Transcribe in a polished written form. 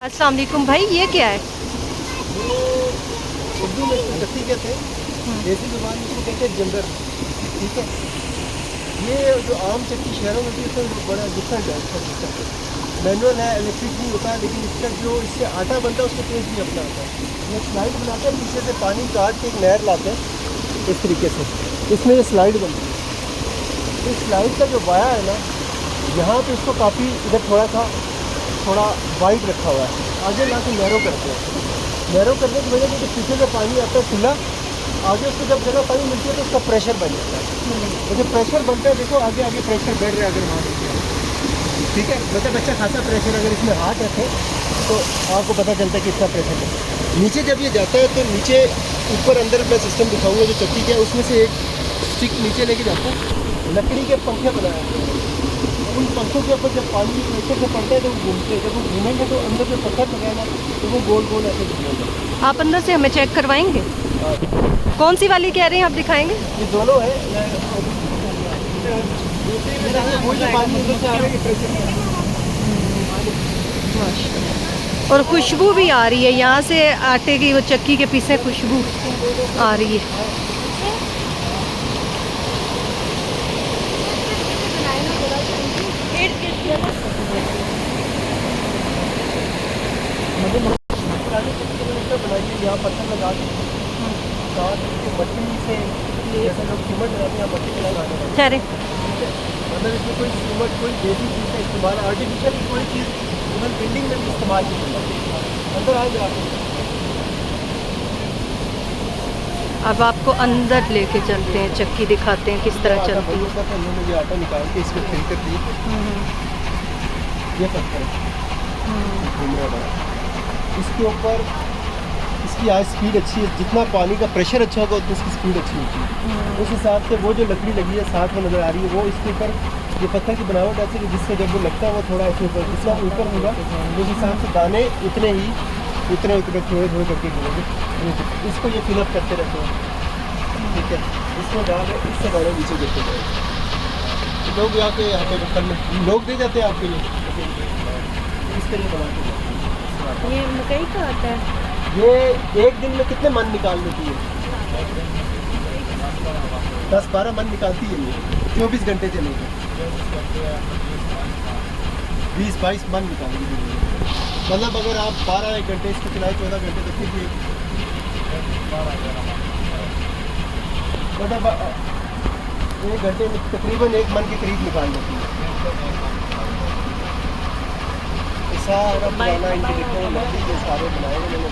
अस्सलाम वालेकुम भाई, ये क्या है? ये उर्दू में इसको गत्ती कहते हैं, देसी जुबान में इसको कहते हैं जंदर। ठीक है, ये जो आम चक्की शहरों में होती है उसमें बड़ा डिफरेंट है। इसका सिस्टम मैनुअल है, इलेक्ट्रिक नहीं होता है, लेकिन इसका जो इससे आटा बनता है उसका टेस्ट भी अपना आता है। ये स्लाइड बनाते हैं, पीछे से पानी काट के एक नहर लाते हैं इस तरीके से, इसमें ये स्लाइड बनती है। इस स्लाइड का जो वाया है ना, यहाँ पे इसको काफ़ी इधर थोड़ा वाइड रखा हुआ है, आगे ला के नैरो करते हैं। नैरो करने की वजह से जो पीछे से पानी आता है खुला, आगे उसको जब जगह पानी मिलती है तो उसका प्रेशर बन जाता है। तो जो प्रेशर बनता है, देखो आगे आगे प्रेशर बढ़ रहा है अगर वहाँ देखते हैं। ठीक है, मतलब अच्छा खासा प्रेशर, अगर इसमें हाथ रखे तो आपको पता चलता है कि इसका प्रेशर है। नीचे जब ये जाता है तो नीचे ऊपर अंदर मैं सिस्टम दिखाऊंगा जो चक्की का है, उसमें से एक स्टिक नीचे लेके जाता हूँ, लकड़ी के पंखे बनाए हैं। उन पंखों के ऊपर जब पानी प्रेशर से पड़ता है तो वो घूमते हैं, जब वो घूमेंगे तो अंदर जो पत्थर लगाएगा तो वो गोल गोल ऐसे घूमेंगे। आप अंदर से हमें चेक करवाएंगे? कौन सी वाली कह रहे हैं आप, दिखाएंगे? ये दोनों है। कोई जो पानी अंदर से आ रहा है ये प्रेशर और खुशबू भी आ रही है यहाँ से, आटे की वो चक्की के पीछे खुशबू आ रही है। बनाइए, यहाँ पत्थर लगा के साथ मट्टी से, जैसे लोग सीमेंट लगाते हैं मट्टी के लगाते हैं। ठहरे, मतलब इसमें कोई सीमेंट, कोई देसी चीज़ का इस्तेमाल, आर्टिफिशियल कोई चीज़ इवन बिल्डिंग में भी इस्तेमाल नहीं होता। अंदर आएंगे आप, अब आपको अंदर लेके चलते हैं, चक्की दिखाते हैं किस तरह चलती है। मुझे आटा निकाल के इसमें फिल्टर दिए, ये पत्थर घूम रहा है इसके ऊपर। इसकी आज स्पीड अच्छी है, जितना पानी का प्रेशर अच्छा होगा उतनी इसकी स्पीड अच्छी होती है। उस हिसाब से वो जो लकड़ी लगी है साथ में नज़र आ रही है, वो इसके ऊपर ये पत्थर की बनावट ऐसी है जिससे जब वो लगता है वो थोड़ा ऐसे ऊपर, जितना ऊपर होगा उस हिसाब से दाने उतने थोड़े थोड़े करके गिरेंगे। इसको ये फिलअप करते रहते हैं। ठीक है, इसमें डाले, इससे डाले नीचे गिरते जाए। लोग आके यहाँ पे बर्तन में लोग दे जाते हैं आपके लिए, इस तरह बनाते हैं। ये मकई का आटा है। ये एक दिन में कितने मन निकाल लेती है? 10-12 मन निकालती है। ये 24 घंटे चलेगी, 20-22 मन निकालेगी। मतलब अगर आप 12 घंटे इसको चलाए, 14 घंटे तो फिर भी मतलब 1 घंटे में तकरीबन 1 मन के करीब निकाल लेती है। सारा पुराना इंडिकेटर सारे बनाए मैंने।